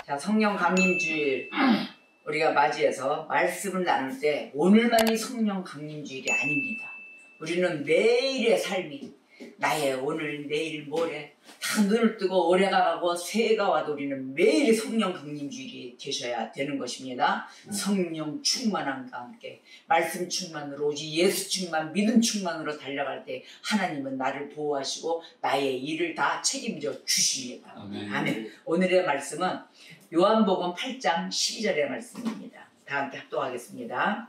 자, 성령 강림주일 우리가 맞이해서 말씀을 나눌 때 오늘만이 성령 강림주일이 아닙니다. 우리는 매일의 삶이 나의 오늘, 내일, 모레 다 눈을 뜨고 올해가 가고 새해가 와도 우리는 매일 성령 강림주일이 되셔야 되는 것입니다. 성령 충만함과 함께 말씀 충만으로 오직 예수 충만, 믿음 충만으로 달려갈 때 하나님은 나를 보호하시고 나의 일을 다 책임져 주십니다. 아멘. 오늘의 말씀은 요한복음 8장 12절의 말씀입니다. 다 함께 합독하겠습니다.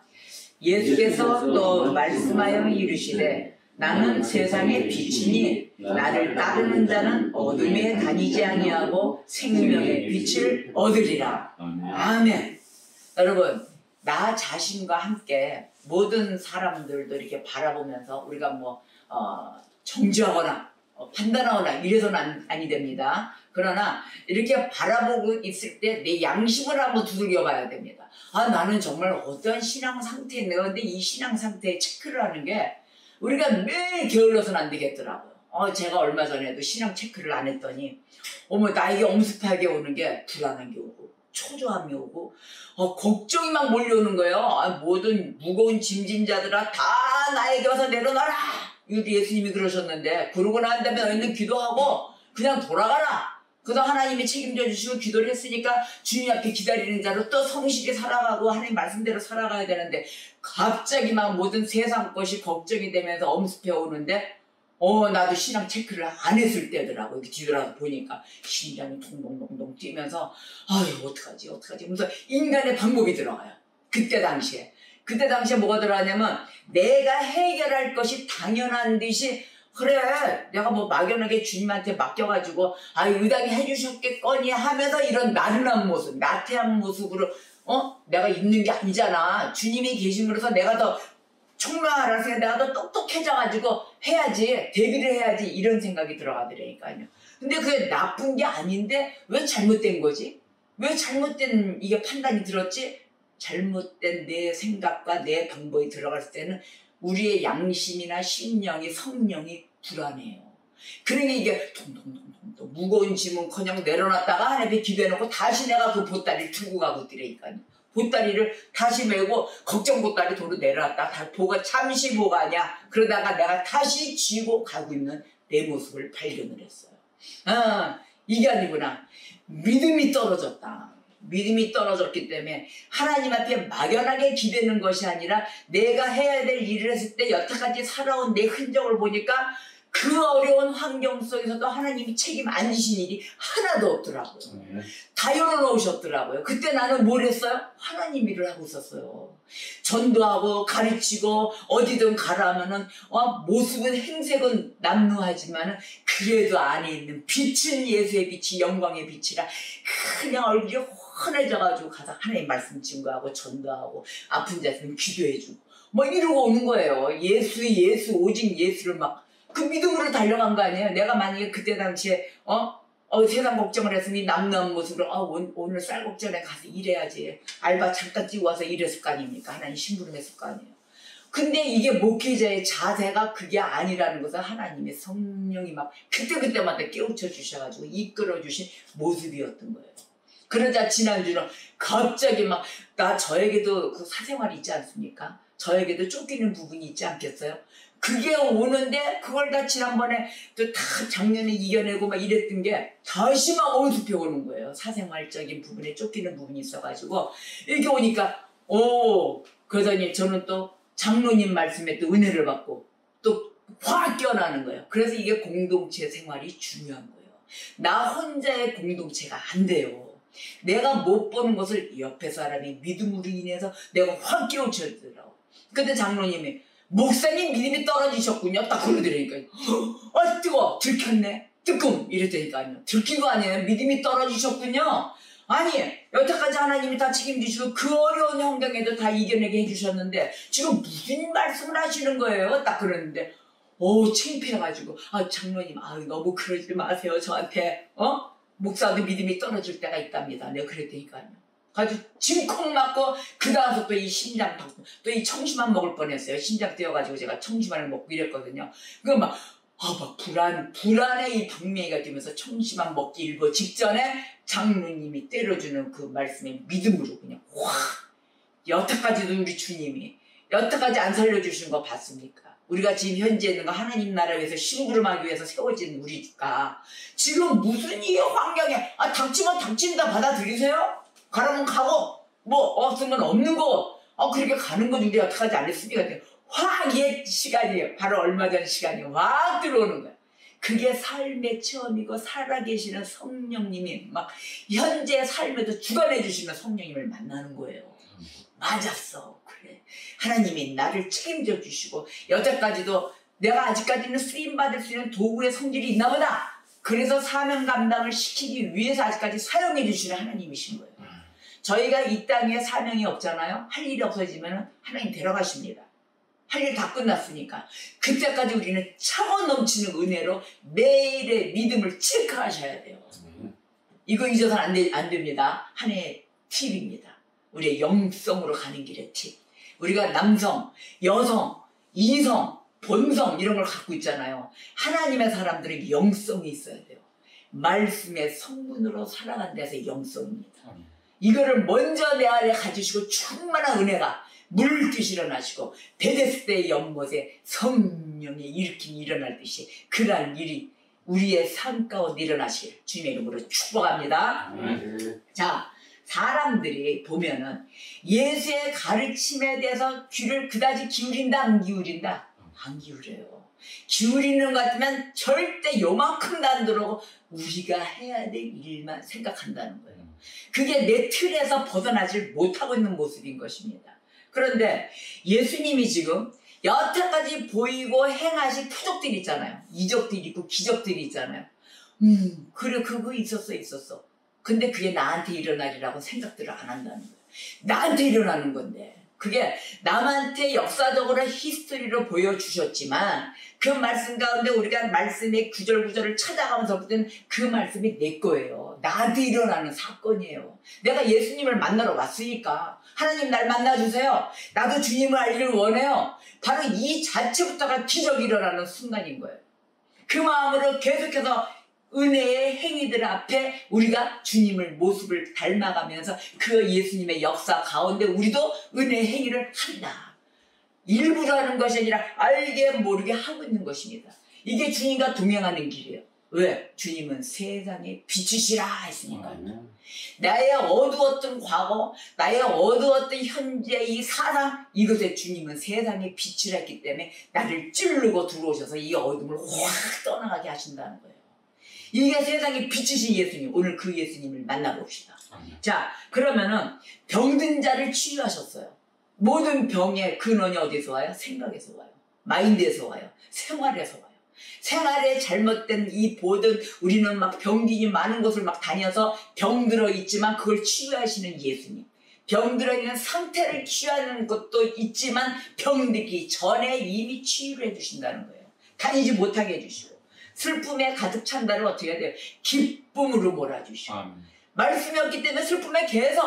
예수께서 또 말씀하여 이르시되 나는 세상의 빛이니 나를 따르는 자는 어둠에 다니지 아니하고 생명의 빛을 얻으리라. 아멘. 여러분, 나 자신과 함께 모든 사람들도 이렇게 바라보면서 우리가 정죄하거나 판단하거나 이래서는 아니 됩니다. 그러나 이렇게 바라보고 있을 때 내 양심을 한번 두들겨 봐야 됩니다. 아, 나는 정말 어떤 신앙 상태에 내가 근데 이 신앙 상태에 체크를 하는 게 우리가 매일 게을러서는 안 되겠더라고요. 제가 얼마 전에도 신앙 체크를 안 했더니 나에게 엄습하게 오는 게 불안한 게 오고 초조함이 오고 걱정이 막 몰려오는 거예요. 모든 무거운 짐진 자들아 다 나에게 와서 내려놔라. 이것도 예수님이 그러셨는데 그러고 난 다음에 너희는 기도하고 그냥 돌아가라. 그다음 하나님이 책임져 주시고 기도를 했으니까 주님 앞에 기다리는 자로 또 성실히 살아가고 하나님 말씀대로 살아가야 되는데 갑자기 막 모든 세상 것이 걱정이 되면서 엄습해 오는데 나도 신앙 체크를 안 했을 때더라고. 이렇게 뒤돌아서 보니까 심장이 동동동동 뛰면서 아유 어떡하지 하면서 인간의 방법이 들어가요. 그때 당시에 뭐가 들어가냐면 내가 해결할 것이 당연한 듯이 그래 내가 막연하게 주님한테 맡겨가지고 의당이 해주셨겠거니 하면서 이런 나른한 모습 나태한 모습으로 내가 있는 게 아니잖아. 주님이 계심으로써 내가 더 총명하라서 내가 더 똑똑해져가지고 해야지 대비를 해야지 이런 생각이 들어가더라니까요. 근데 그게 나쁜 게 아닌데 왜 잘못된 거지? 왜 잘못된 이게 판단이 들었지? 잘못된 내 생각과 내 방법이 들어갔을 때는 우리의 양심이나 심령이 성령이 불안해요. 그러니 이게 통통통통 무거운 짐은커녕 내려놨다가 하나님께 기도해놓고 다시 내가 그 보따리를 들고 가고 있더라니까요. 보따리를 다시 메고 걱정 보따리 도로 내려놨다가 잠시 보가냐 그러다가 내가 다시 쥐고 가고 있는 내 모습을 발견을 했어요. 이게 아니구나. 믿음이 떨어졌다. 믿음이 떨어졌기 때문에 하나님 앞에 막연하게 기대는 것이 아니라 내가 해야 될 일을 했을 때 여태까지 살아온 내 흔적을 보니까 그 어려운 환경 속에서도 하나님이 책임 안 지신 일이 하나도 없더라고요. 다 열어놓으셨더라고요. 그때 나는 뭘 했어요? 하나님 일을 하고 있었어요. 전도하고 가르치고 어디든 가라 하면은 모습은 행색은 남루하지만은 그래도 안에 있는 빛은 예수의 빛이 영광의 빛이라 그냥 얼굴이 환해져가지고 가서 하나님 말씀 증거하고 전도하고 아픈 자 있으면 기도해주고 이러고 오는 거예요. 예수 오직 예수를 그 믿음으로 달려간 거 아니에요. 내가 만약에 그때 당시에 세상 걱정을 했으니 남는 모습으로 오늘 쌀국전에 가서 일해야지 알바 잠깐 뛰고 와서 일했을 거 아닙니까? 하나님 심부름했을 거 아니에요. 근데 이게 목회자의 자세가 그게 아니라는 것은 하나님의 성령이 그때마다 깨우쳐 주셔가지고 이끌어 주신 모습이었던 거예요. 그러자 지난주는 갑자기 저에게도 그 사생활이 있지 않습니까? 저에게도 쫓기는 부분이 있지 않겠어요? 그게 오는데 그걸 다 지난번에 또 다 작년에 이겨내고 이랬던 게 다시 엄습해 오는 거예요. 사생활적인 부분에 쫓기는 부분이 있어가지고 이렇게 오니까 그러더니 저는 또 장로님 말씀에 또 은혜를 받고 또 확 깨어나는 거예요. 그래서 이게 공동체 생활이 중요한 거예요. 나 혼자의 공동체가 안 돼요. 내가 못 보는 것을 옆에 사람이 믿음으로 인해서 내가 확 깨우쳐지더라고. 근데 장로님이 목사님 믿음이 떨어지셨군요. 딱 그러더라니까요. 뜨거워. 들켰네. 뜨끔. 이랬더니까요. 들킨 거 아니에요. 믿음이 떨어지셨군요. 아니 여태까지 하나님이 다 책임지시고 그 어려운 환경에도 다 이겨내게 해주셨는데 지금 무슨 말씀을 하시는 거예요? 딱 그러는데 창피해가지고 장로님 너무 그러지 마세요. 저한테 목사도 믿음이 떨어질 때가 있답니다. 내가 그랬더니까요. 가지고 짐콩 맞고 그 다음부터 또 이 심장 또 이 청심환 먹을 뻔했어요. 심장 뛰어가지고 제가 청심환을 먹고 이랬거든요. 막 불안에 이 방맹이가 되면서 청심환 먹기 일보 직전에 장로님이 때려주는 그 말씀의 믿음으로 그냥 확, 여태까지도 우리 주님이 여태까지 안 살려주신 거 봤습니까? 우리가 지금 현재 있는 거 하나님 나라 위해서 심부름하기 위해서 세워진 우리가 지금 무슨 이 환경에 닥치면 닥친다 받아들이세요? 가라면 가고 뭐 없으면 없는 거 그렇게 가는 건 우리 여태까지 안 했습니까? 확 옛 시간이에요. 바로 얼마 전 시간이 확 들어오는 거예요. 그게 삶의 체험이고 살아계시는 성령님이 막 현재 삶에도 주관해 주시는 성령님을 만나는 거예요. 맞았어. 그래. 하나님이 나를 책임져 주시고 여태까지도 내가 아직까지는 쓰임받을 수 있는 도구의 성질이 있나 보다. 그래서 사명 감당을 시키기 위해서 아직까지 사용해 주시는 하나님이신 거예요. 저희가 이 땅에 사명이 없잖아요. 할 일이 없어지면 하나님 데려가십니다. 할 일 다 끝났으니까 그때까지 우리는 차고 넘치는 은혜로 매일의 믿음을 체크하셔야 돼요. 이거 잊어서는 안 됩니다. 하나의 팁입니다. 우리의 영성으로 가는 길의 팁. 우리가 남성, 여성, 이성, 본성 이런 걸 갖고 있잖아요. 하나님의 사람들은 영성이 있어야 돼요. 말씀의 성분으로 살아간 데서 영성입니다. 이거를 먼저 내 안에 가지시고 충만한 은혜가 물듯이 일어나시고 베데스다의 연못에 성령의 일으킴이 일어날 듯이 그러한 일이 우리의 삶 가운데 일어나실 주님의 이름으로 축복합니다. 자, 사람들이 보면은 예수의 가르침에 대해서 귀를 그다지 기울인다 안 기울인다? 안 기울여요. 기울이는 것 같으면 절대 요만큼도 안 들어오고 우리가 해야 될 일만 생각한다는 거예요. 그게 내 틀에서 벗어나질 못하고 있는 모습인 것입니다. 그런데 예수님이 지금 여태까지 보이고 행하신 표적들이 있잖아요. 이적들이 있고 기적들이 있잖아요. 그래 그거 있었어. 근데 그게 나한테 일어나리라고 생각들을 안 한다는 거예요. 나한테 일어나는 건데 그게 남한테 역사적으로 히스토리로 보여주셨지만 그 말씀 가운데 우리가 말씀의 구절구절을 찾아가면서 볼 때는 그 말씀이 내 거예요. 나한테 일어나는 사건이에요. 내가 예수님을 만나러 왔으니까 하나님 날 만나주세요. 나도 주님을 알기를 원해요. 바로 이 자체부터가 기적이 일어나는 순간인 거예요. 그 마음으로 계속해서 은혜의 행위들 앞에 우리가 주님을 모습을 닮아가면서 그 예수님의 역사 가운데 우리도 은혜의 행위를 한다. 일부러 하는 것이 아니라 알게 모르게 하고 있는 것입니다. 이게 주님과 동행하는 길이에요. 왜? 주님은 세상의 빛이시라 했으니까. 나의 어두웠던 과거, 나의 어두웠던 현재 이 사랑, 이것에 주님은 세상의 빛이라 했기 때문에 나를 찌르고 들어오셔서 이 어둠을 확 떠나가게 하신다는 거예요. 이게 세상의 빛이신 예수님. 오늘 그 예수님을 만나봅시다. 자, 그러면은 병든 자를 치유하셨어요. 모든 병의 근원이 어디서 와요? 생각에서 와요. 마인드에서 와요. 생활에서 와요. 생활에 잘못된 이 모든 우리는 막 병균이 많은 곳을 막 다녀서 병들어 있지만 그걸 치유하시는 예수님. 병들어 있는 상태를 치유하는 것도 있지만 병들기 전에 이미 치유를 해주신다는 거예요. 다니지 못하게 해주시고. 슬픔에 가득 찬 나를 어떻게 해야 돼요? 기쁨으로 몰아주시고. 말씀이 없기 때문에 슬픔에 계속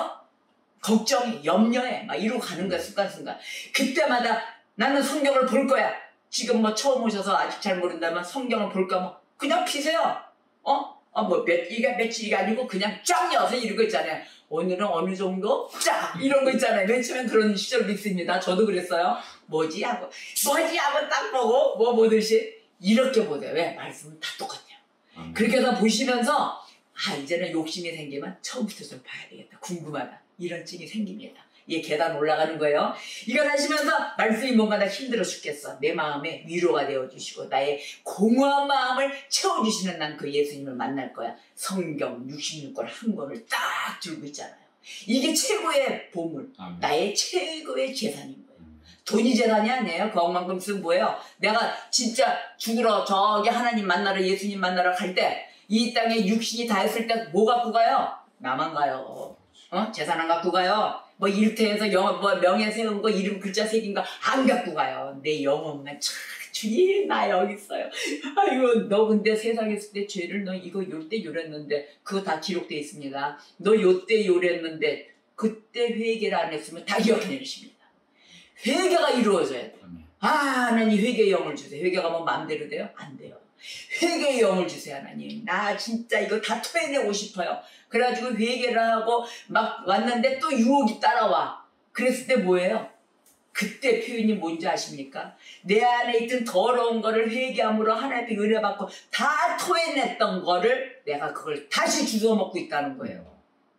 걱정해, 염려해, 막 이러고 가는 거야, 순간순간. 그때마다 나는 성경을 볼 거야. 지금 뭐 처음 오셔서 아직 잘 모른다면 성경을 볼까 뭐 그냥 피세요. 이게 며칠이 아니고 그냥 쫙 여서 이러고 있잖아요. 오늘은 어느 정도 쫙 이런 거 있잖아요. 맨 처음엔 그런 시절도 있습니다. 저도 그랬어요. 뭐지 하고 딱 보고 뭐 보듯이 이렇게 보세요. 왜? 말씀은 다 똑같아요. 그렇게 해서 보시면서 이제는 욕심이 생기면 처음부터 좀 봐야 되겠다. 궁금하다. 이런 증이 생깁니다. 이 계단 올라가는 거예요. 이걸 하시면서 말씀이 뭔가 나 힘들어 죽겠어. 내 마음에 위로가 되어주시고 나의 공허한 마음을 채워주시는 난 그 예수님을 만날 거야. 성경 66권 한 권을 딱 들고 있잖아요. 이게 최고의 보물. 나의 최고의 재산인 거예요. 돈이 재산이 아니에요. 그것만큼 쓰면 뭐예요? 내가 진짜 죽으러 저기 하나님 만나러 예수님 만나러 갈 때 이 땅에 육신이 다 했을 때 뭐 갖고 가요? 나만 가요. 재산 안 갖고 가요. 뭐 일터에서 뭐 명예 세운 거 이름 글자 새긴 거 안 갖고 가요. 내 영혼만 참 주님 나 여기 있어요. 아이고 너 근데 세상에 있을 때 죄를 너 이거 요때 요랬는데 그거 다 기록되어 있습니다. 너 요때 요랬는데 그때 회개를 안 했으면 다 기억해내십니다. 회개가 이루어져야 돼요. 하나님 회개의 영을 주세요. 회개가 뭐 마음대로 돼요? 안 돼요. 회개의 영을 주세요 하나님. 나 진짜 이거 다 토해내고 싶어요. 그래가지고 회개를 하고 막 왔는데 또 유혹이 따라와. 그랬을 때 뭐예요? 그때 표현이 뭔지 아십니까? 내 안에 있던 더러운 거를 회개함으로 하나님 앞에 은혜 받고 다 토해냈던 거를 내가 그걸 다시 주워 먹고 있다는 거예요.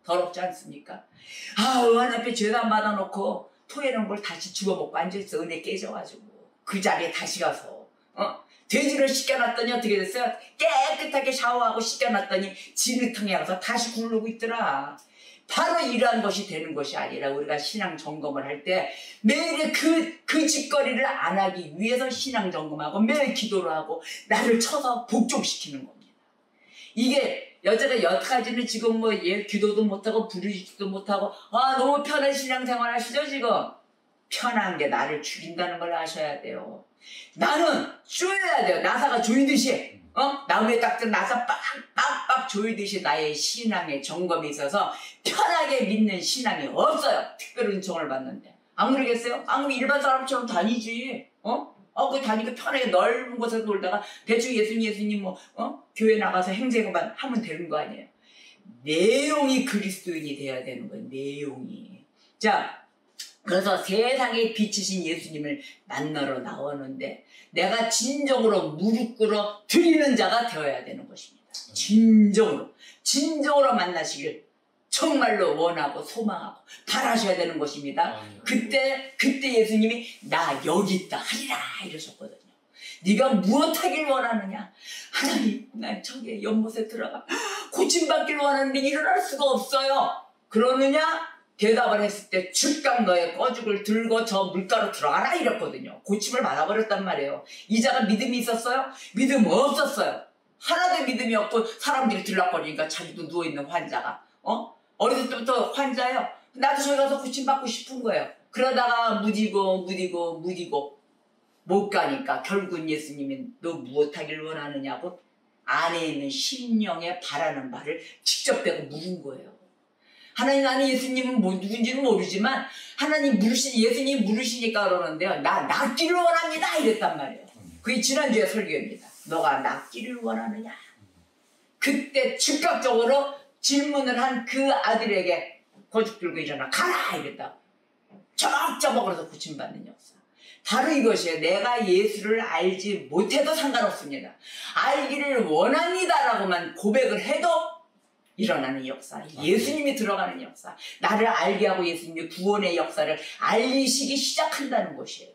더럽지 않습니까? 하나님 앞에 죄단 받아놓고 토해놓은 걸 다시 주워 먹고 앉아있어. 은혜 깨져가지고 그 자리에 다시 가서 돼지를 씻겨놨더니 어떻게 됐어요? 깨끗하게 샤워하고 씻겨놨더니 진흙탕에 가서 다시 굴르고 있더라. 바로 이러한 것이 되는 것이 아니라 우리가 신앙 점검을 할 때 매일 그 짓거리를 안 하기 위해서 신앙 점검하고 매일 기도를 하고 나를 쳐서 복종시키는 겁니다. 이게 여태까지는 지금 기도도 못하고 부르짖지도 못하고 너무 편한 신앙생활 하시죠 지금? 편한 게 나를 죽인다는 걸 아셔야 돼요. 나는 쪼여야 돼요. 나사가 조이듯이 나무에 딱든 나사 빡빡 조이듯이 나의 신앙의 점검이 있어서 편하게 믿는 신앙이 없어요. 특별 은총을 받는데 안 그러겠어요? 안 그러면 일반 사람처럼 다니지. 그 다니까 편하게 넓은 곳에서 놀다가 대충 예수님 교회 나가서 행세만 하면 되는 거 아니에요. 내용이 그리스도인이 돼야 되는 거예요. 내용이. 자, 그래서 세상에 비치신 예수님을 만나러 나오는데 내가 진정으로 무릎 꿇어 드리는 자가 되어야 되는 것입니다. 진정으로 만나시길 정말로 원하고 소망하고 바라셔야 되는 것입니다. 그때 예수님이 나 여기 있다 하리라 이러셨거든요. 네가 무엇하길 원하느냐? 하나님, 난 저기 연못에 들어가 고침받길 원하는데 일어날 수가 없어요. 그러느냐? 대답을 했을 때 즉각 너의 꺼죽을 들고 저 물가로 들어가라 이랬거든요. 고침을 받아버렸단 말이에요. 이자가 믿음이 있었어요? 믿음 없었어요. 하나도 믿음이 없고 사람들이 들락거리니까 자기도 누워있는 환자가 어렸을 때부터 환자예요. 나도 저기 가서 고침받고 싶은 거예요. 그러다가 무디고 못 가니까 결국은 예수님이 너 무엇하길 원하느냐고 안에 있는 심령에 바라는 바를 직접 대고 물은 거예요. 하나님, 나는 예수님은 누군지는 모르지만 하나님 예수님 물으시니까 그러는데요. 나 낫기를 원합니다 이랬단 말이에요. 그게 지난주에 설교입니다. 너가 낫기를 원하느냐? 그때 즉각적으로 질문을 한 그 아들에게 거죽 들고 일어나 가라 이랬다고. 쩍쩍 고침받는 역사. 바로 이것이에요. 내가 예수를 알지 못해도 상관없습니다. 알기를 원합니다라고만 고백을 해도 일어나는 역사, 예수님이 들어가는 역사, 나를 알게 하고 예수님의 구원의 역사를 알리시기 시작한다는 것이에요.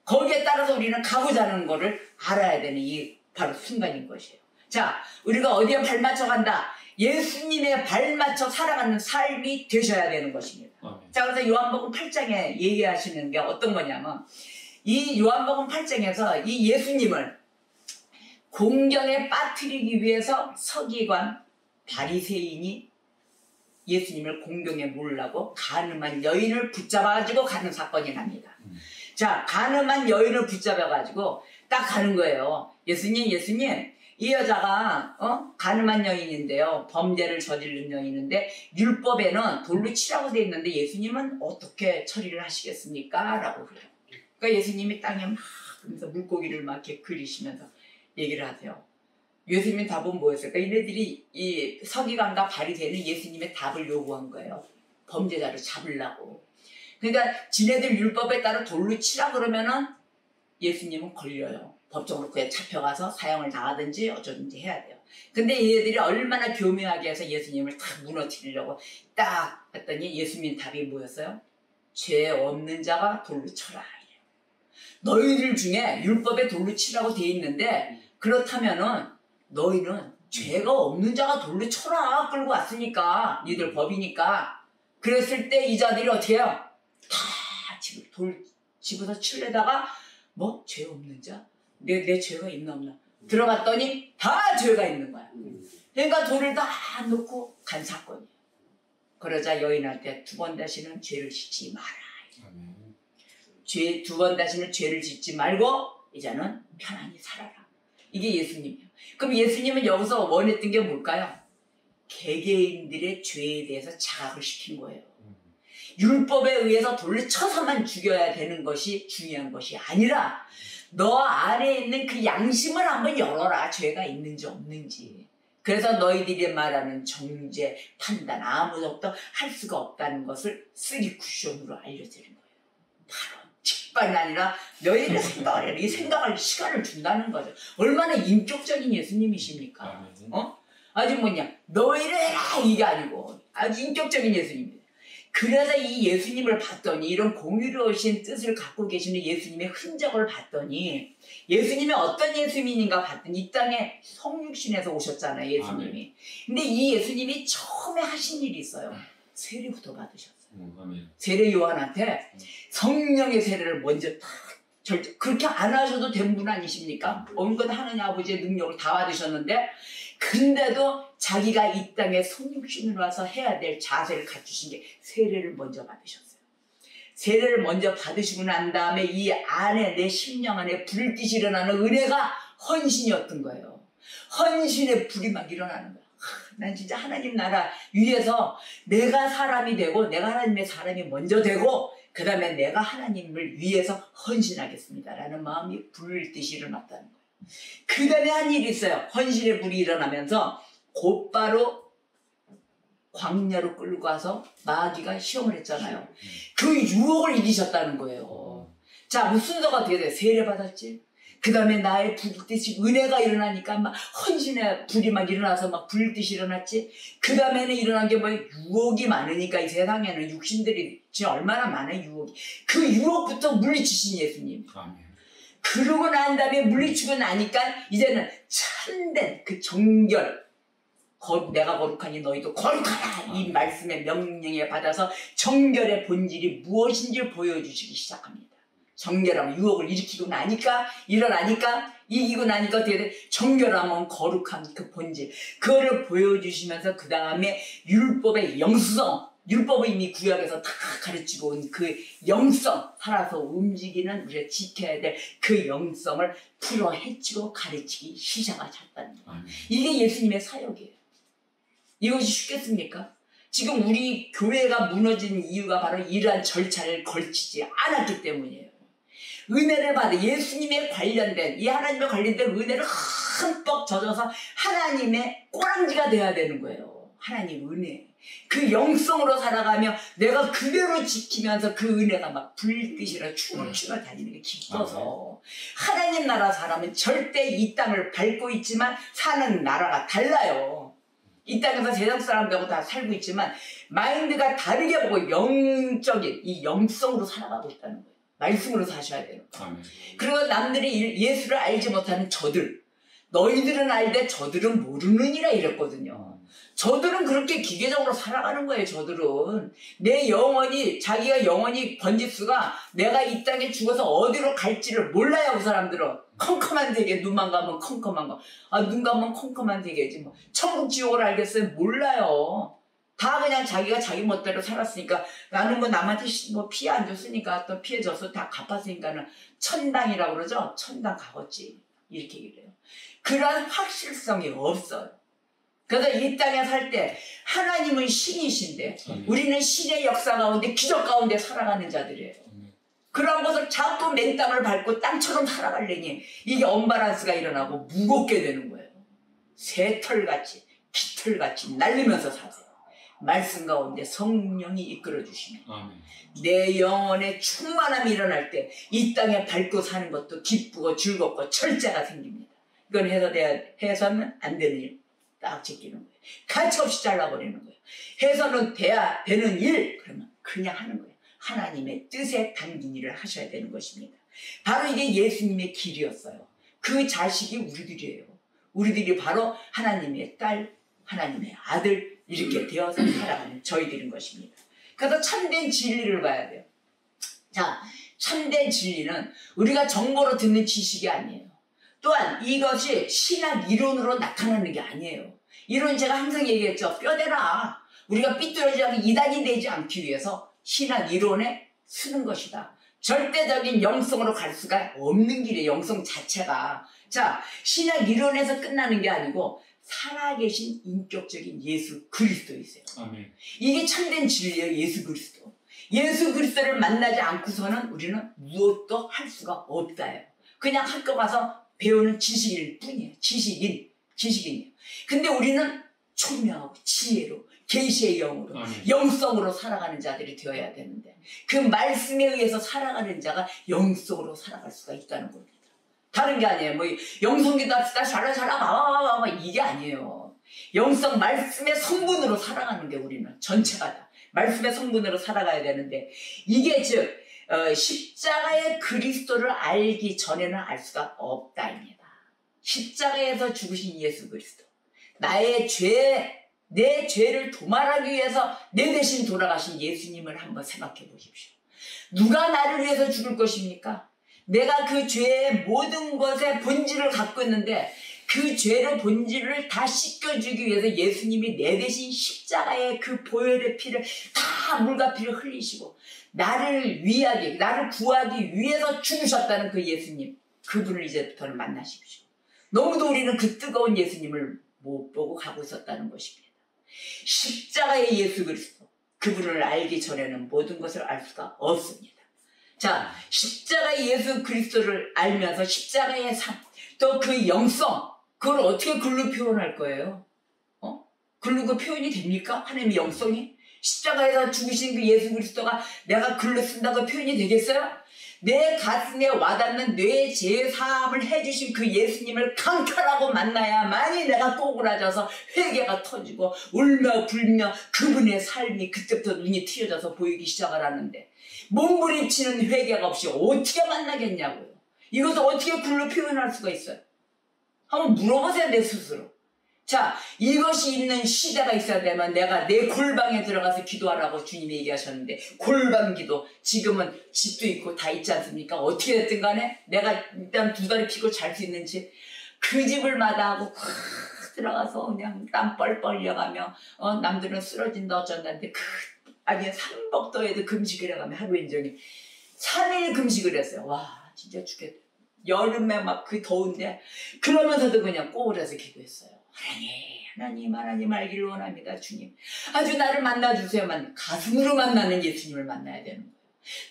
거기에 따라서 우리는 가고자 하는 것을 알아야 되는 이 바로 순간인 것이에요. 자, 우리가 어디에 발맞춰 간다? 예수님에 발맞춰 살아가는 삶이 되셔야 되는 것입니다. 자, 그래서 요한복음 8장에 얘기하시는 게 어떤 거냐면 이 요한복음 8장에서 이 예수님을 공경에 빠뜨리기 위해서 서기관 바리새인이 예수님을 공경에 몰라고 가늠한 여인을 붙잡아가지고 가는 사건이 납니다. 자, 가늠한 여인을 붙잡아가지고 딱 가는 거예요. 예수님, 이 여자가 가늠한 여인인데요. 범죄를 저지른 여인인데 율법에는 돌로 치라고 돼 있는데 예수님은 어떻게 처리를 하시겠습니까? 라고 그래요. 그러니까 예수님이 땅에 막 그러면서 물고기를 막 이렇게 그리시면서 얘기를 하세요. 예수님의 답은 뭐였을까? 이네들이 이 서기관과 바리새인은 예수님의 답을 요구한 거예요. 범죄자를 잡으려고. 그러니까 지네들 율법에 따라 돌로 치라 그러면은 예수님은 걸려요. 법적으로 그에 잡혀가서 사형을 당하든지 어쩌든지 해야 돼요. 근데 얘네들이 얼마나 교묘하게 해서 예수님을 딱 무너뜨리려고 딱 했더니 예수님 답이 뭐였어요? 죄 없는 자가 돌로 쳐라. 너희들 중에 율법에 돌로 치라고 돼 있는데 그렇다면은 너희는 죄가 없는 자가 돌로 쳐라. 끌고 왔으니까 니들 법이니까. 그랬을 때 이 자들이 어떻게 해요? 다 돌 집어서 칠려다가 죄 없는 자? 내 죄가 있나 없나? 들어갔더니 다 죄가 있는 거야. 그러니까 돌을 다 놓고 간 사건이에요. 그러자 여인한테 두 번 다시는 죄를 짓지 마라. 두 번 다시는 죄를 짓지 말고 이제는 편안히 살아라. 이게 예수님이에요. 그럼 예수님은 여기서 원했던 게 뭘까요? 개개인들의 죄에 대해서 자각을 시킨 거예요. 율법에 의해서 돌을 쳐서만 죽여야 되는 것이 중요한 것이 아니라 너 안에 있는 그 양심을 한번 열어라. 죄가 있는지 없는지. 그래서 너희들이 말하는 정죄, 판단 아무것도 할 수가 없다는 것을 3 쿠션으로 알려드린 거예요. 바로 직관이 아니라 너희들의 생각을 해라. 이 생각할 시간을 준다는 거죠. 얼마나 인격적인 예수님이십니까? 아주 뭐냐, 너희를 해라 이게 아니고 아주 인격적인 예수님입니다. 그래서 이 예수님을 봤더니, 이런 공유로우신 뜻을 갖고 계시는 예수님의 흔적을 봤더니, 예수님이 어떤 예수님인가 봤더니 이 땅에 성육신에서 오셨잖아요, 예수님이. 근데 이 예수님이 처음에 하신 일이 있어요. 세례부터 받으셨어요. 세례 요한한테 성령의 세례를 먼저 딱 그렇게 안 하셔도 된 분 아니십니까? 온갖 하느님 아버지의 능력을 다 받으셨는데, 근데도 자기가 이 땅에 성육신으로 와서 해야 될 자세를 갖추신 게 세례를 먼저 받으셨어요. 세례를 먼저 받으시고 난 다음에 이 안에, 내 심령 안에 불빛이 일어나는 은혜가 헌신이었던 거예요. 헌신의 불이 막 일어나는 거예요. 난 진짜 하나님 나라 위에서 내가 사람이 되고, 내가 하나님의 사람이 먼저 되고, 그 다음에 내가 하나님을 위해서 헌신하겠습니다 라는 마음이 불빛이 일어났다는 거예요. 그 다음에 한 일이 있어요. 헌신의 불이 일어나면서 곧바로 광야로 끌고 가서 마귀가 시험을 했잖아요. 그 유혹을 이기셨다는 거예요. 자, 무슨 순서가 어떻게 돼요? 세례 받았지? 그 다음에 나의 불빛이, 은혜가 일어나니까 막 헌신의 불이 막 일어나서 막 불빛이 일어났지? 그 다음에는 일어난 게 뭐예요? 유혹이 많으니까, 이 세상에는 육신들이 지금 얼마나 많아요, 유혹이. 그 유혹부터 물리치신 예수님. 그러고 난 다음에 물리치고 나니까 이제는 참된 그 정결, 내가 거룩하니 너희도 거룩하라, 이 말씀의 명령에 받아서 정결의 본질이 무엇인지를 보여주시기 시작합니다. 정결하면 유혹을 일으키고 나니까, 일어나니까, 이기고 나니까 어떻게 돼? 정결하면 거룩한 그 본질, 그거를 보여주시면서 그 다음에 율법의 영성, 율법을 이미 구약에서 다 가르치고 온 그 영성, 살아서 움직이는, 우리가 지켜야 될 그 영성을 풀어 헤치고 가르치기 시작하셨다는 거예요. 이게 예수님의 사역이에요. 이것이 쉽겠습니까? 지금 우리 교회가 무너진 이유가 바로 이러한 절차를 걸치지 않았기 때문이에요. 은혜를 받아 예수님에 관련된, 이 하나님에 관련된 은혜를 흠뻑 젖어서 하나님의 꼬랑지가 돼야 되는 거예요. 하나님 은혜. 그 영성으로 살아가며 내가 그대로 지키면서 그 은혜가 막 불빛이라 춤을 추며 다니는 게 기뻐서. 하나님 나라 사람은 절대 이 땅을 밟고 있지만 사는 나라가 달라요. 이 땅에서 세상 사람들하고 다 살고 있지만 마인드가 다르게 보고 영적인 이 영성으로 살아가고 있다는 거예요. 말씀으로 사셔야 돼요. 그리고 남들이 예수를 알지 못하는 저들, 너희들은 알되 저들은 모르느니라 이랬거든요. 저들은 그렇게 기계적으로 살아가는 거예요. 저들은 내 영혼이, 자기가 영혼이 번지수가 내가 이 땅에 죽어서 어디로 갈지를 몰라요. 그 사람들은 컴컴한 세계, 눈만 감으면 컴컴한 거, 눈 감으면 컴컴한 세계지 뭐. 천국 지옥을 알겠어요? 몰라요. 다 그냥 자기가 자기 멋대로 살았으니까, 나는 뭐 남한테 뭐 피해 안 줬으니까, 또 피해 줬어 다 갚았으니까는 천당이라고 그러죠. 천당 가겠지, 이렇게 얘기를 해요. 그런 확실성이 없어요. 그래서 이 땅에 살 때 하나님은 신이신데 우리는 신의 역사 가운데, 기적 가운데 살아가는 자들이에요. 그런 것을 자꾸 맨 땅을 밟고 땅처럼 살아가려니 이게 언밸런스가 일어나고 무겁게 되는 거예요. 새털같이, 깃털같이 날리면서 사세요. 말씀 가운데 성령이 이끌어 주시면 내 영혼의 충만함이 일어날 때 이 땅에 밟고 사는 것도 기쁘고 즐겁고 철자가 생깁니다. 이건 해서는 안 되는 일 딱 제끼는 거예요. 가차없이 잘라버리는 거예요. 해서는 돼야 되는 일, 그러면 그냥 하는 거예요. 하나님의 뜻에 담긴 일을 하셔야 되는 것입니다. 바로 이게 예수님의 길이었어요. 그 자식이 우리들이에요. 우리들이 바로 하나님의 딸, 하나님의 아들, 이렇게 되어서 살아가는 저희들인 것입니다. 그래서 참된 진리를 봐야 돼요. 자, 참된 진리는 우리가 정보로 듣는 지식이 아니에요. 또한 이것이 신학 이론으로 나타나는 게 아니에요. 이론 제가 항상 얘기했죠. 뼈대라. 우리가 삐뚤어지지 않고 이단이 되지 않기 위해서 신학 이론에 쓰는 것이다. 절대적인 영성으로 갈 수가 없는 길이에요. 영성 자체가. 자, 신학 이론에서 끝나는 게 아니고 살아계신 인격적인 예수 그리스도이세요. 아멘. 이게 참된 진리예요. 예수 그리스도. 예수 그리스도를 만나지 않고서는 우리는 무엇도 할 수가 없다요. 그냥 학교 가서 배우는 지식일 뿐이에요. 지식인이에요. 근데 우리는 총명하고 지혜로 계시의 영으로 영성으로 살아가는 자들이 되어야 되는데 그 말씀에 의해서 살아가는 자가 영성으로 살아갈 수가 있다는 겁니다. 다른 게 아니에요. 뭐 영성기도 합시다. 잘라 이게 아니에요. 영성 말씀의 성분으로 살아가는 게 우리는 전체가 다 말씀의 성분으로 살아가야 되는데 이게 즉 십자가의 그리스도를 알기 전에는 알 수가 없다입니다. 십자가에서 죽으신 예수 그리스도 내 죄를 도말하기 위해서 내 대신 돌아가신 예수님을 한번 생각해 보십시오. 누가 나를 위해서 죽을 것입니까? 내가 그 죄의 모든 것의 본질을 갖고 있는데 그 죄의 본질을 다 씻겨주기 위해서 예수님이 내 대신 십자가의 그 보혈의 피를 다 물과 피를 흘리시고 나를 구하기 위해서 죽으셨다는 그 예수님, 그분을 이제부터는 만나십시오. 너무도 우리는 그 뜨거운 예수님을 못 보고 가고 있었다는 것입니다. 십자가의 예수 그리스도, 그분을 알기 전에는 모든 것을 알 수가 없습니다. 자, 십자가의 예수 그리스도를 알면서 십자가의 삶, 또 그 영성, 그걸 어떻게 글로 표현할 거예요? 글로 그 표현이 됩니까? 하나님의 영성이? 십자가에서 죽으신 그 예수 그리스도가 내가 글로 쓴다고 표현이 되겠어요? 내 가슴에 와닿는 내 죄사함을 해주신 그 예수님을 강탈하고 만나야만이 내가 꼬그라져서 회개가 터지고 울며 불며 그분의 삶이 그때부터 눈이 트여져서 보이기 시작을 하는데 몸부림치는 회개가 없이 어떻게 만나겠냐고요. 이것을 어떻게 글로 표현할 수가 있어요? 한번 물어보세요, 내 스스로. 자, 이것이 있는 시대가 있어야 되면 내가 내 골방에 들어가서 기도하라고 주님이 얘기하셨는데 골방 기도, 지금은 집도 있고 다 있지 않습니까? 어떻게 됐든 간에 내가 일단 두 다리 피고 잘 수 있는 집, 그 집을 마다하고 들어가서 그냥 땀 뻘뻘 흘려가며 남들은 쓰러진다 어쩐다는데 아니 3복도에도 금식을 해가며 하루 인종일 3일 금식을 했어요. 와 진짜 죽겠다. 여름에 막 그 더운데 그러면서도 그냥 꼬울해서 기도했어요. 하나님 알기를 원합니다. 주님 아주 나를 만나주세요만 가슴으로 만나는 예수님을 만나야 되는 거예요.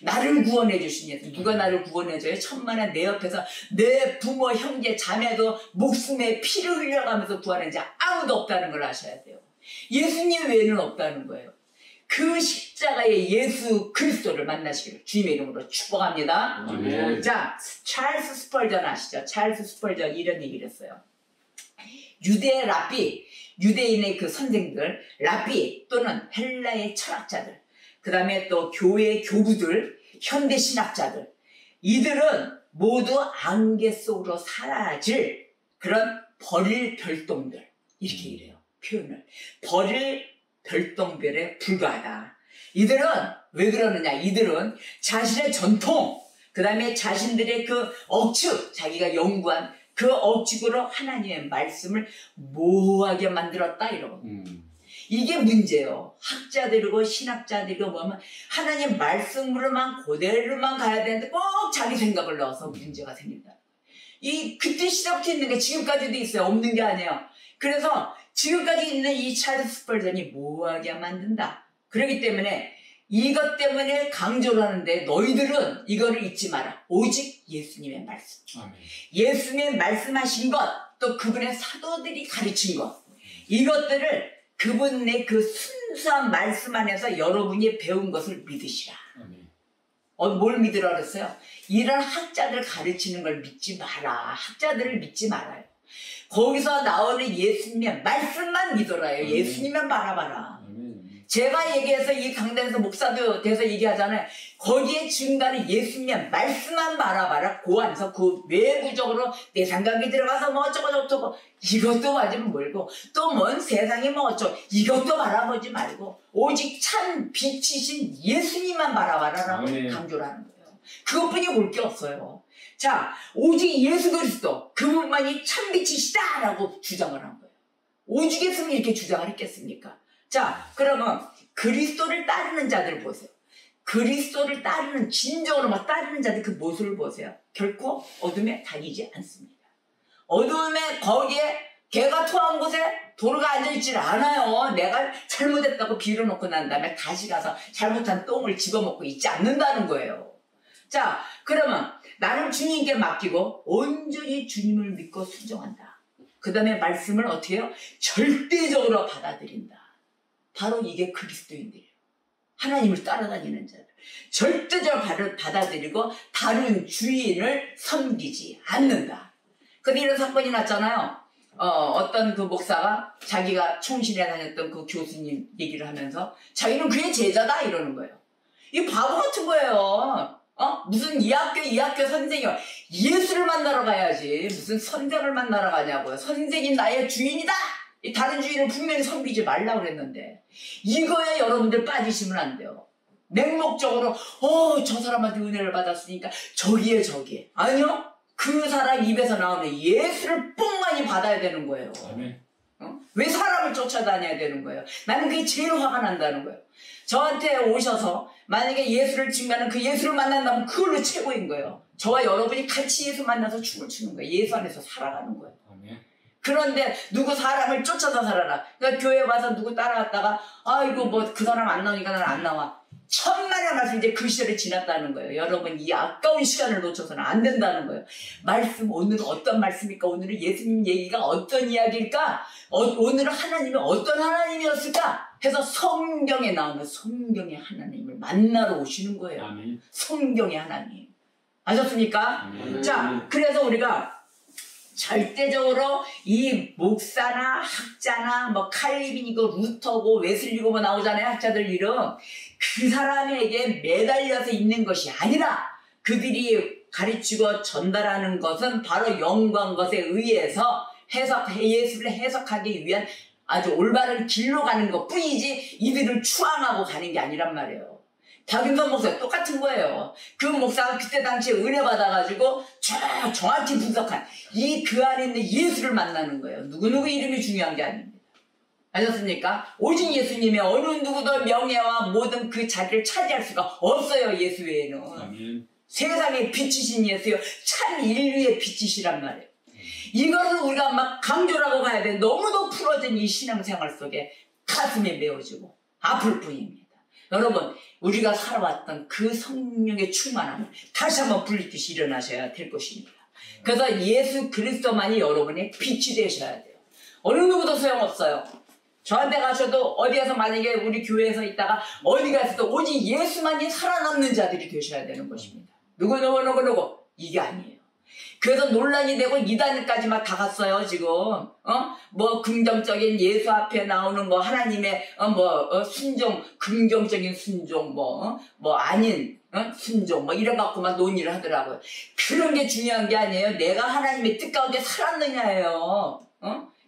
나를 구원해 주신 예수. 누가 나를 구원해줘요? 천만에 내 옆에서 내 부모 형제 자매도 목숨에 피를 흘려가면서 구하는 자 아무도 없다는 걸 아셔야 돼요. 예수님 외에는 없다는 거예요. 그 십자가의 예수 그리스도를 만나시기를 주님의 이름으로 축복합니다. 아멘. 자, 찰스 스펄전 아시죠? 찰스 스펄전 이런 얘기를 했어요. 유대 랍비, 유대인의 그 선생들, 랍비 또는 헬라의 철학자들, 그 다음에 또 교회 교부들, 현대 신학자들, 이들은 모두 안개 속으로 사라질 그런 버릴 별똥별, 이렇게 이래요. 표현을. 버릴 별똥별에 불과하다. 이들은 왜 그러느냐? 이들은 자신의 전통, 그 다음에 자신들의 그 억측, 자기가 연구한 그 억측으로 하나님의 말씀을 모호하게 만들었다 이러고. 이게 문제예요. 학자들이고 신학자들이고 뭐면 하나님 말씀으로만 그대로만 가야 되는데 꼭 자기 생각을 넣어서 문제가 생긴다. 그때 시작부터 있는 게 지금까지도 있어요. 없는 게 아니에요. 그래서 지금까지 있는 이 찰스 스펄전이 모호하게 만든다. 그렇기 때문에 이것 때문에 강조를 하는데 너희들은 이거를 잊지 마라. 오직 예수님의 말씀. 아멘. 예수님의 말씀하신 것, 또 그분의 사도들이 가르친 것, 이것들을 그분의 그 순수한 말씀 안에서 여러분이 배운 것을 믿으시라. 아멘. 뭘 믿으라 그랬어요? 이런 학자들 가르치는 걸 믿지 마라. 학자들을 믿지 말아요. 거기서 나오는 예수님의 말씀만 믿어라요. 예수님만 바라봐라. 제가 얘기해서 이 강단에서 목사도 돼서 얘기하잖아요. 거기에 중간에 예수님의 말씀만 바라봐라. 그 안에서 그 외부적으로 내 생각이 들어가서 뭐 어쩌고 이것도 맞으면 멀고 또 뭔 세상이 뭐 어쩌고 이것도 바라보지 말고 오직 참 빛이신 예수님만 바라봐라라고 강조를 하는 거예요. 그것뿐이 볼 게 없어요. 자, 오직 예수 그리스도 그분만이 참 빛이시다라고 주장을 한 거예요. 오죽했으면 이렇게 주장을 했겠습니까? 자, 그러면 그리스도를 따르는 자들 보세요. 그리스도를 따르는, 진정으로 막 따르는 자들 그 모습을 보세요. 결코 어둠에 다니지 않습니다. 어둠에 거기에 개가 토한 곳에 도로가 앉아있질 않아요. 내가 잘못했다고 빌어놓고 난 다음에 다시 가서 잘못한 똥을 집어먹고 있지 않는다는 거예요. 자, 그러면 나를 주님께 맡기고 온전히 주님을 믿고 순종한다. 그 다음에 말씀을 어떻게 해요? 절대적으로 받아들인다. 바로 이게 그리스도인들이에요. 하나님을 따라다니는 자들. 절대적으로 받아들이고 다른 주인을 섬기지 않는다. 근데 이런 사건이 났잖아요. 어떤 그 목사가 자기가 총신에 다녔던 그 교수님 얘기를 하면서 자기는 그의 제자다 이러는 거예요. 이 바보 같은 거예요. 무슨 이 학교 선생이 예수를 만나러 가야지 무슨 선생을 만나러 가냐고요. 선생이 나의 주인이다. 이 다른 주인을 분명히 섬기지 말라고 그랬는데 이거에 여러분들 빠지시면 안 돼요. 맹목적으로 저 사람한테 은혜를 받았으니까 저기에 아니요. 그 사람 입에서 나오는 예수를 뽕많이 받아야 되는 거예요. 왜 사람을 쫓아다녀야 되는 거예요? 나는 그게 제일 화가 난다는 거예요. 저한테 오셔서 만약에 예수를 증거하는 그 예수를 만난다면 그걸로 최고인 거예요. 저와 여러분이 같이 예수 만나서 춤을 추는 거예요. 예수 안에서 살아가는 거예요. 그런데 누구 사람을 쫓아서 살아라. 그러니까 교회 와서 누구 따라갔다가 이거 뭐 그 사람 안 나오니까 나는 안 나와. 천만의 말씀 이제 그 시절이 지났다는 거예요. 여러분 이 아까운 시간을 놓쳐서는 안 된다는 거예요. 말씀 오늘은 어떤 말씀일까? 오늘은 예수님 얘기가 어떤 이야기일까? 오늘은 하나님이 어떤 하나님이었을까? 해서 성경에 나오는 성경의 하나님을 만나러 오시는 거예요. 아멘. 성경의 하나님. 아셨습니까? 아멘. 자, 그래서 우리가 절대적으로 이 목사나 학자나 뭐 칼빈이고 루터고 웨슬리고 뭐 나오잖아요. 학자들 이름. 그 사람에게 매달려서 있는 것이 아니라 그들이 가르치고 전달하는 것은 바로 영광 것에 의해서 예수를 해석하기 위한 아주 올바른 길로 가는 것 뿐이지 이들을 추앙하고 가는 게 아니란 말이에요. 박윤선 목사 똑같은 거예요. 그 목사가 그때 당시에 은혜 받아가지고 정확히 분석한 그 안에 있는 예수를 만나는 거예요. 누구누구 이름이 중요한 게 아닙니다. 아셨습니까? 오직 예수님의 어느 누구도 명예와 모든 그 자리를 차지할 수가 없어요. 예수 외에는. 아멘. 세상의 빛이신 예수요. 참 인류의 빛이시란 말이에요. 이것을 우리가 막 강조를 하고 가야 돼. 너무도 풀어진 이 신앙생활 속에 가슴에 메워지고 아플 뿐입니다. 여러분, 우리가 살아왔던 그 성령의 충만함을 다시 한번 불리듯이 일어나셔야 될 것입니다. 그래서 예수 그리스도만이 여러분의 빛이 되셔야 돼요. 어느 누구도 소용없어요. 저한테 가셔도 어디 가서 만약에 우리 교회에서 있다가 어디 가서도 오직 예수만이 살아남는 자들이 되셔야 되는 것입니다. 누구 이게 아니에요. 그래서 논란이 되고 이단까지 막 다 갔어요. 지금 뭐 긍정적인 예수 앞에 나오는 뭐 하나님의 순종, 긍정적인 순종 뭐 아닌 순종 뭐 이래 갖고 막 논의를 하더라고요. 그런 게 중요한 게 아니에요. 내가 하나님의 뜻 가운데 살았느냐예요.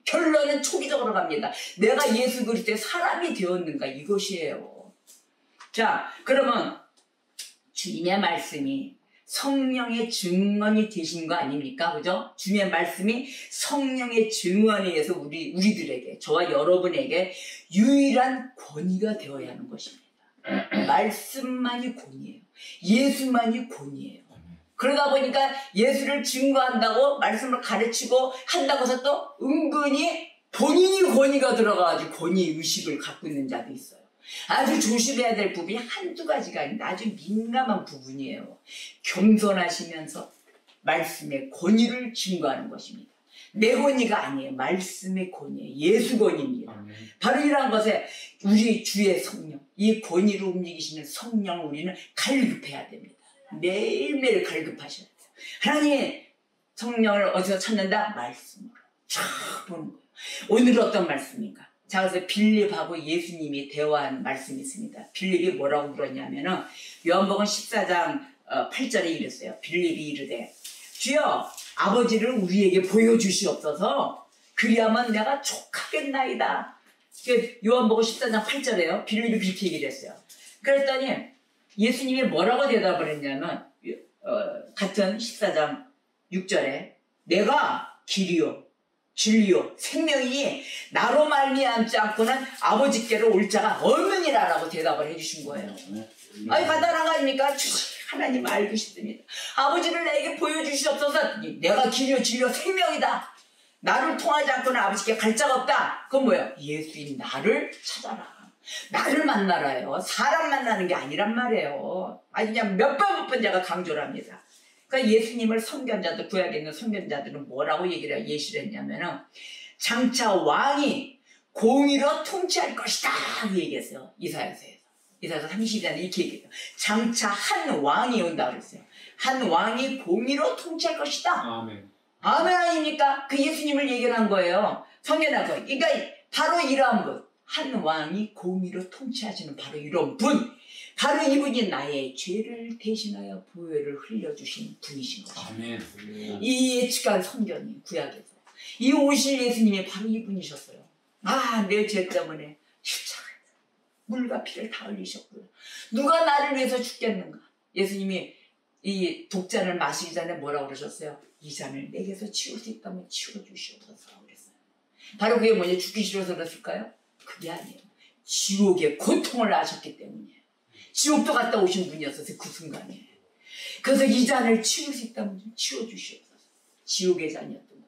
결론은 초기적으로 갑니다. 내가 예수 그리스도의 사람이 되었는가 이것이에요. 자, 그러면 주님의 말씀이 성령의 증언이 되신 거 아닙니까? 그죠? 주님의 말씀이 성령의 증언에 의해서 우리들에게, 저와 여러분에게 유일한 권위가 되어야 하는 것입니다. 말씀만이 권위예요. 예수만이 권위예요. 그러다 보니까 예수를 증거한다고 말씀을 가르치고 한다고 해서 또 은근히 본인이 권위가 들어가가지고 권위의식을 갖고 있는 자도 있어요. 아주 조심해야 될 부분이 한두 가지가 아닌데 아주 민감한 부분이에요. 겸손하시면서 말씀의 권위를 증거하는 것입니다. 내 권위가 아니에요. 말씀의 권위예요. 예수 권위입니다. 바로 이러한 것에 우리 주의 성령, 이 권위로 움직이시는 성령을 우리는 갈급해야 됩니다. 매일매일 갈급하셔야 돼요. 하나님, 성령을 어디서 찾는다? 말씀으로 쫙 보는 거예요. 오늘은 어떤 말씀인가? 자, 그래서 빌립하고 예수님이 대화한 말씀이 있습니다. 빌립이 뭐라고 물었냐면은 요한복음 14장 8절에 이랬어요. 빌립이 이르되 주여 아버지를 우리에게 보여주시옵소서. 그리하면 내가 족하겠나이다. 요한복음 14장 8절에요. 빌립이 그렇게 얘기를 했어요. 그랬더니 예수님이 뭐라고 대답을 했냐면 같은 14장 6절에 내가 길이요 진리요 생명이니 나로 말미암지 않고는 아버지께로 올 자가 없느니라라고 대답을 해주신 거예요. 아니 간단한 거 아닙니까? 하나님 알고 싶습니다. 아버지를 내게 보여주시옵소서. 내가 길이요 진리요 생명이다. 나를 통하지 않고는 아버지께 갈 자가 없다. 그건 뭐예요? 예수님 나를 찾아라. 나를 만나라요. 사람 만나는 게 아니란 말이에요. 아니 그냥 몇 번 제가 강조를 합니다. 그러니까 예수님을 선견자들, 구약에 있는 선견자들은 뭐라고 얘기를 예시를 했냐면은 장차 왕이 공의로 통치할 것이다 그 얘기했어요. 이사야서에서 30장에 이렇게 얘기해요. 장차 한 왕이 온다 그랬어요. 한 왕이 공의로 통치할 것이다. 아멘. 아멘 아닙니까? 그 예수님을 얘기한 거예요. 선견한 거. 그러니까 바로 이러한 분. 한 왕이 공의로 통치하시는 바로 이런 분. 바로 이분이 나의 죄를 대신하여 보혈을 흘려주신 분이신 것입니다. 아멘. 이 예측한 선견이 구약에서. 이 오실 예수님이 바로 이분이셨어요. 아, 내 죄 때문에 십자가에서 물과 피를 다 흘리셨고요. 누가 나를 위해서 죽겠는가? 예수님이 이 독잔을 마시기 전에 뭐라고 그러셨어요? 이 잔을 내게서 치울 수 있다면 치워주시옵소서 그랬어요. 바로 그게 뭐냐? 죽기 싫어서 그랬을까요? 그게 아니에요. 지옥의 고통을 아셨기 때문이에요. 지옥도 갔다 오신 분이었어요. 그 순간에. 그래서 이 잔을 치울 수 있다면 좀 치워주시옵소서. 지옥의 잔이었던 거예요.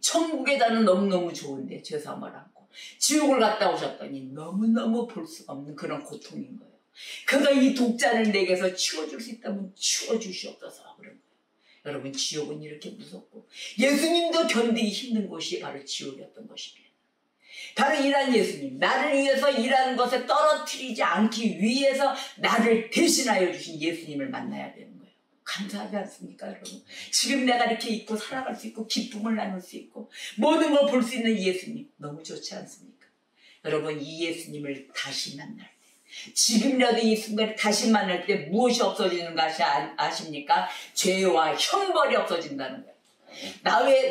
천국의 잔은 너무너무 좋은데 죄사함을 안고 지옥을 갔다 오셨더니 너무너무 볼 수가 없는 그런 고통인 거예요. 그래서 이 독잔을 내게서 치워줄 수 있다면 치워주시옵소서 그런 거예요. 여러분 지옥은 이렇게 무섭고 예수님도 견디기 힘든 곳이 바로 지옥이었던 것입니다. 바로 이런 예수님, 나를 위해서 일하는 것에 떨어뜨리지 않기 위해서 나를 대신하여 주신 예수님을 만나야 되는 거예요. 감사하지 않습니까 여러분? 지금 내가 이렇게 있고 살아갈 수 있고 기쁨을 나눌 수 있고 모든 걸 볼 수 있는 예수님 너무 좋지 않습니까? 여러분 이 예수님을 다시 만날 때 지금이라도 이 순간에 다시 만날 때 무엇이 없어지는 것이 아십니까? 죄와 형벌이 없어진다는 거예요.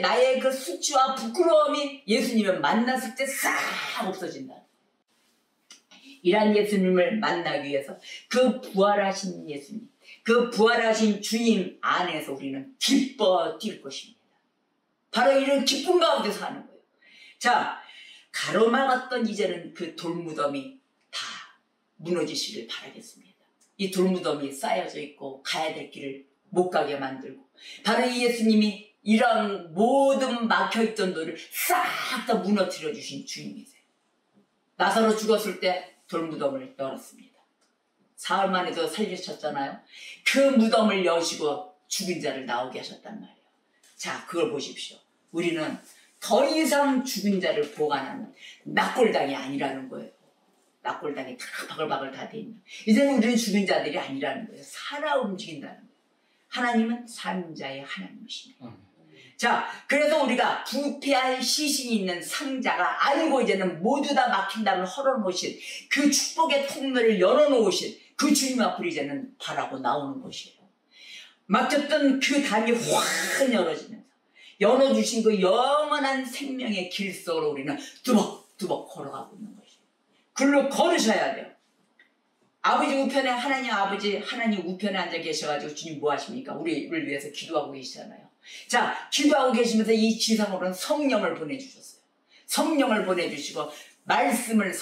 나의 그 수치와 부끄러움이 예수님을 만났을 때 싹 없어진다. 이러한 예수님을 만나기 위해서 그 부활하신 예수님, 그 부활하신 주님 안에서 우리는 기뻐 뛸 것입니다. 바로 이런 기쁨 가운데 사는 거예요. 자, 가로막았던 이제는 그 돌무덤이 다 무너지시길 바라겠습니다. 이 돌무덤이 쌓여져 있고 가야 될 길을 못 가게 만들고 바로 이 예수님이 이런 모든 막혀있던 돌을 싹 다 무너뜨려 주신 주님이세요. 나사로 죽었을 때 돌무덤을 열었습니다. 사흘 만에도 살리셨잖아요. 그 무덤을 여시고 죽은 자를 나오게 하셨단 말이에요. 자, 그걸 보십시오. 우리는 더 이상 죽은 자를 보관하는 낙골당이 아니라는 거예요. 낙골당이 다 바글바글 다 돼 있는. 이제는 우리는 죽은 자들이 아니라는 거예요. 살아 움직인다는 거예요. 하나님은 산자의 하나님이십니다. 자, 그래서 우리가 부패한 시신이 있는 상자가 아니고 이제는 모두 다 막힌 담을 헐어놓으신 그 축복의 통로를 열어놓으신 그 주님 앞으로 이제는 바라고 나오는 것이에요. 막혔던 그 담이 확 열어지면서 열어주신 그 영원한 생명의 길 속으로 우리는 뚜벅뚜벅 걸어가고 있는 것이에요. 글로 걸으셔야 돼요. 아버지 우편에 하나님 아버지 하나님 우편에 앉아 계셔가지고 주님 뭐 하십니까? 우리를 위해서 기도하고 계시잖아요. 자, 기도하고 계시면서 이 지상으로는 성령을 보내주셨어요. 성령을 보내주시고 말씀을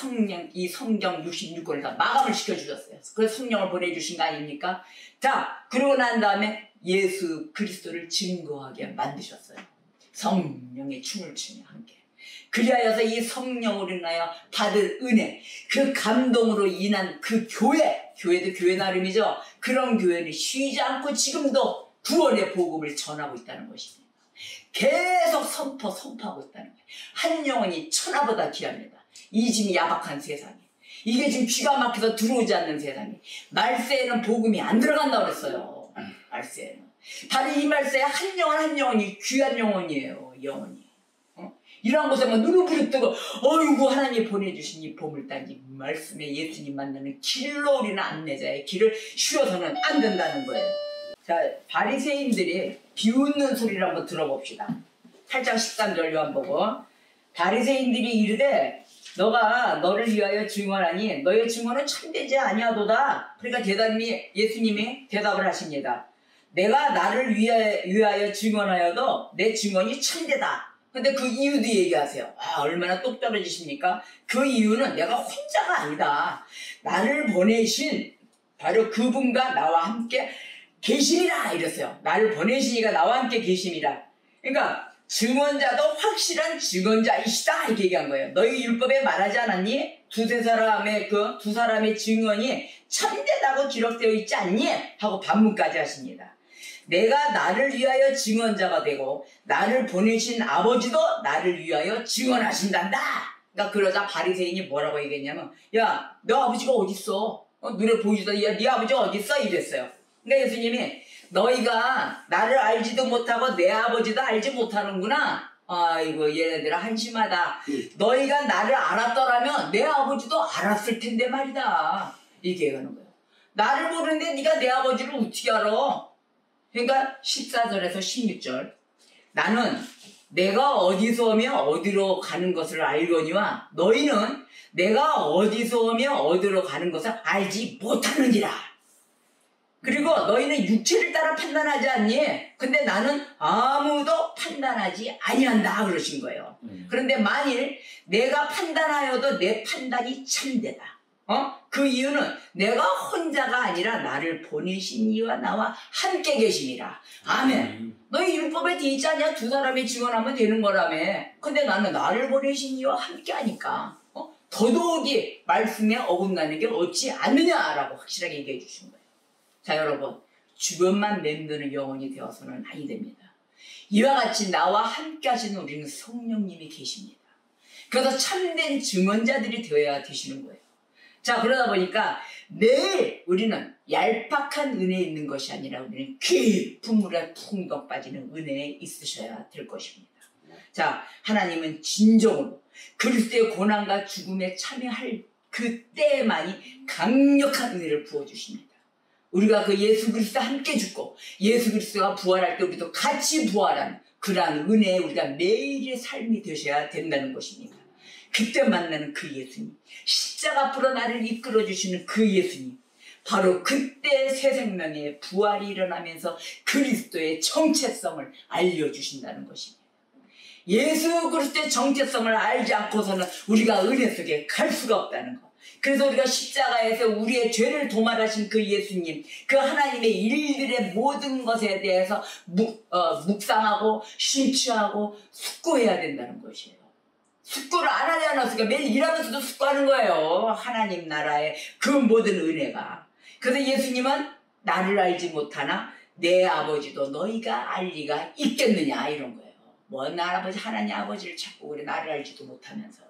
이 성경 66권에다 마감을 시켜주셨어요. 그래서 성령을 보내주신 거 아닙니까? 자, 그러고 난 다음에 예수 그리스도를 증거하게 만드셨어요. 성령의 춤을 추며 함께. 그리하여서 이 성령으로 인하여 받을 은혜, 그 감동으로 인한 그 교회도 교회 나름이죠. 그런 교회는 쉬지 않고 지금도 구원의 복음을 전하고 있다는 것입니다. 계속 선포하고 있다는 거예요. 한 영혼이 천하보다 귀합니다. 이 지금 야박한 세상에. 이게 지금 귀가 막혀서 들어오지 않는 세상에. 말세에는 복음이 안 들어간다고 그랬어요. 말세에는. 바로 이 말세에 한 영혼이 귀한 영혼이에요. 영혼이. 이러한 곳에만 눈을 부릅뜨고 어이구 하나님이 보내주신 이 보물단 이 말씀에 예수님 만나는 길로 우리는 안내자의 길을 쉬어서는 안 된다는 거예요. 자, 바리새인들이 비웃는 소리를 한번 들어봅시다. 8장 13절 요한보고 바리새인들이 이르되 너가 너를 위하여 증언하니 너의 증언은 참되지 아니하도다. 그러니까 예수님이 대답을 하십니다. 내가 나를 위하여 증언하여도 내 증언이 참되다. 근데 그 이유도 얘기하세요. 아, 얼마나 똑 떨어지십니까? 그 이유는 내가 혼자가 아니다. 나를 보내신 바로 그분과 나와 함께 계심이라 이랬어요. 나를 보내시니까 나와 함께 계심이라. 그러니까 증언자도 확실한 증언자이시다 이렇게 얘기한 거예요. 너희 율법에 말하지 않았니? 두세 사람의 두 사람의 증언이 참되다고 기록되어 있지 않니? 하고 반문까지 하십니다. 내가 나를 위하여 증언자가 되고 나를 보내신 아버지도 나를 위하여 증언하신단다. 그러니까 그러자 바리새인이 뭐라고 얘기했냐면, 야, 너 아버지가 어딨어? 눈에 보이지도, 야, 네 아버지가 어딨어? 이랬어요. 그러니까 예수님이 너희가 나를 알지도 못하고 내 아버지도 알지 못하는구나. 아이고 얘네들아 한심하다. 너희가 나를 알았더라면 내 아버지도 알았을 텐데 말이다. 이렇게 얘기하는 거예요. 나를 모르는데 네가 내 아버지를 어떻게 알아? 그러니까 14절에서 16절 나는 내가 어디서 오며 어디로 가는 것을 알거니와 너희는 내가 어디서 오며 어디로 가는 것을 알지 못하느니라. 그리고 너희는 육체를 따라 판단하지 않니? 근데 나는 아무도 판단하지 아니한다 그러신 거예요. 그런데 만일 내가 판단하여도 내 판단이 참되다. 그 이유는 내가 혼자가 아니라 나를 보내신 이와 나와 함께 계심이라. 아멘. 너희 율법에 돼 있지 않냐? 두 사람이 증언하면 되는 거라며. 근데 나는 나를 보내신 이와 함께 하니까 더더욱이 말씀에 어긋나는 게 없지 않느냐라고 확실하게 얘기해 주신 거예요. 자 여러분, 주변만 맴도는 영혼이 되어서는 아니 됩니다. 이와 같이 나와 함께 하시는 우리는 성령님이 계십니다. 그래서 참된 증언자들이 되어야 되시는 거예요. 자 그러다 보니까 매일 우리는 얄팍한 은혜에 있는 것이 아니라 우리는 깊은 물에 풍덩 빠지는 은혜에 있으셔야 될 것입니다. 자 하나님은 진정으로 그리스도의 고난과 죽음에 참여할 그때만이 강력한 은혜를 부어주십니다. 우리가 그 예수 그리스도와 함께 죽고 예수 그리스도가 부활할 때 우리도 같이 부활하는 그러한 은혜에 우리가 매일의 삶이 되셔야 된다는 것입니다. 그때 만나는 그 예수님, 십자가 앞으로 나를 이끌어주시는 그 예수님, 바로 그때 새 생명의 부활이 일어나면서 그리스도의 정체성을 알려주신다는 것입니다. 예수 그리스도의 정체성을 알지 않고서는 우리가 은혜 속에 갈 수가 없다는 것. 그래서 우리가 십자가에서 우리의 죄를 도말하신 그 예수님, 그 하나님의 일들의 모든 것에 대해서 묵상하고 심취하고 숙고해야 된다는 것이에요. 숙고를 안 하지 않았으니까 매일 일하면서도 숙고하는 거예요. 하나님 나라의 그 모든 은혜가. 그래서 예수님은 나를 알지 못하나 내 아버지도 너희가 알 리가 있겠느냐 이런 거예요. 뭔 아버지 하나님 아버지를 찾고 그래 나를 알지도 못하면서.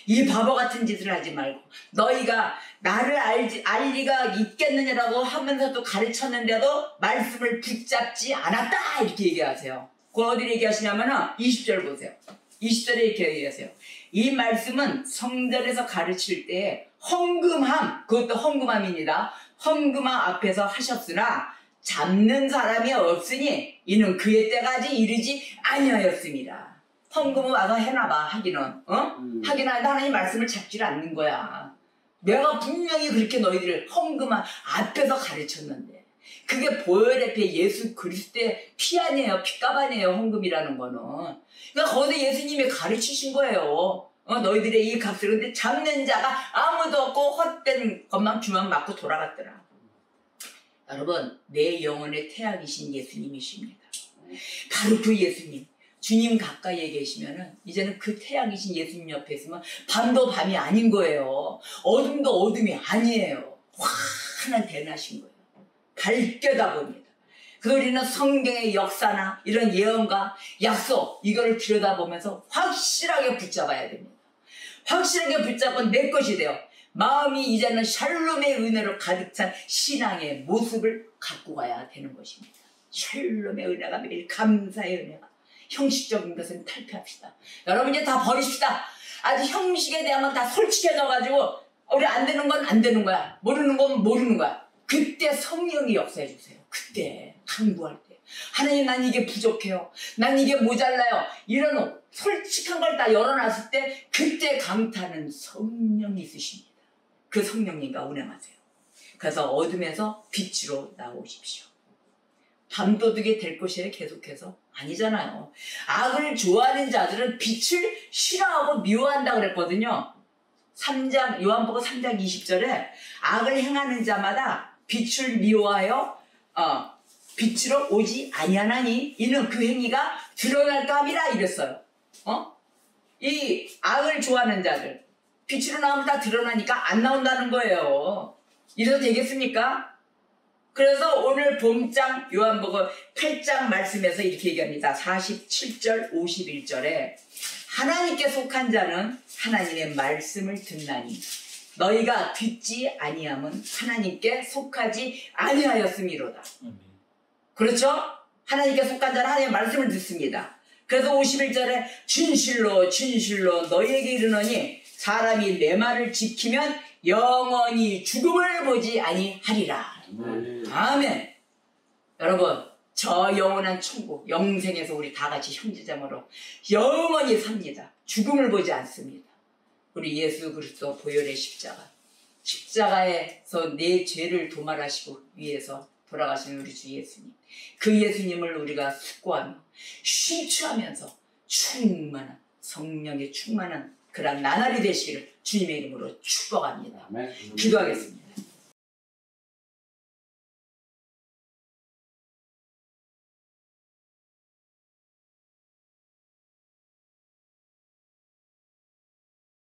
이 바보 같은 짓을 하지 말고 너희가 나를 알 리가 있겠느냐라고 하면서도 가르쳤는데도 말씀을 붙잡지 않았다 이렇게 얘기하세요. 그걸 어디 얘기하시냐면은 20절 보세요. 20절에 이렇게 얘기하세요. 이 말씀은 성전에서 가르칠 때 헌금함, 그것도 헌금함입니다. 헌금함 앞에서 하셨으나 잡는 사람이 없으니 이는 그의 때까지 이르지 아니하였습니다. 헌금은 와서 해놔봐 하기는 하긴 하는데 하나님 말씀을 잡지 않는 거야. 내가 분명히 그렇게 너희들을 헌금함 앞에서 가르쳤는데 그게 보혈 앞에 예수 그리스도의 피 아니에요. 피값 아니에요. 헌금이라는 거는. 그러니까 거기서 예수님이 가르치신 거예요. 너희들의 이 값을. 근데 잡는 자가 아무도 없고 헛된 것만 주만 맞고 돌아갔더라. 여러분, 내 영혼의 태양이신 예수님이십니다. 바로 그 예수님. 주님 가까이에 계시면은 이제는 그 태양이신 예수님 옆에 있으면 밤도 밤이 아닌 거예요. 어둠도 어둠이 아니에요. 환한 대낮인 거예요. 밝게다 봅니다. 그래서 우리는 성경의 역사나 이런 예언과 약속 이거를 들여다보면서 확실하게 붙잡아야 됩니다. 확실하게 붙잡고 내 것이 되어 마음이 이제는 샬롬의 은혜로 가득 찬 신앙의 모습을 갖고 가야 되는 것입니다. 샬롬의 은혜가 매일 감사의 은혜가 형식적인 것은 탈피합시다. 여러분 이제 다 버리십시다. 아주 형식에 대한 건 다 솔직해져가지고 우리 안 되는 건 안 되는 거야. 모르는 건 모르는 거야. 그때 성령이 역사해 주세요. 그때 강구할 때 하나님 난 이게 부족해요. 난 이게 모자라요. 이런 솔직한 걸 다 열어놨을 때 그때 강타는 성령이 있으십니다. 그 성령님과 운행하세요. 그래서 어둠에서 빛으로 나오십시오. 밤도둑이 될 것이에요. 계속해서 아니잖아요. 악을 좋아하는 자들은 빛을 싫어하고 미워한다고 그랬거든요. 요한복음 3장 20절에 악을 행하는 자마다 빛을 미워하여 빛으로 오지 아니하나니 이는 그 행위가 드러날까 함이라 이랬어요. 이 악을 좋아하는 자들 빛으로 나오면 다 드러나니까 안 나온다는 거예요. 이래도 되겠습니까? 그래서 오늘 본장 요한복음 8장 말씀에서 이렇게 얘기합니다. 47절 51절에 하나님께 속한 자는 하나님의 말씀을 듣나니 너희가 듣지 아니함은 하나님께 속하지 아니하였음이로다. 그렇죠? 하나님께 속한 자는 하나님의 말씀을 듣습니다. 그래서 51절에 진실로 진실로 너희에게 이르노니 사람이 내 말을 지키면 영원히 죽음을 보지 아니하리라. 아멘. 여러분, 저 영원한 천국 영생에서 우리 다 같이 형제자매로 영원히 삽니다. 죽음을 보지 않습니다. 우리 예수 그리스도 보혈의 십자가에서 내 죄를 도말하시고 위해서 돌아가신 우리 주 예수님, 그 예수님을 우리가 숙고하며 신추하면서 충만한 성령의 충만한 그런 나날이 되시기를 주님의 이름으로 축복합니다. 기도하겠습니다.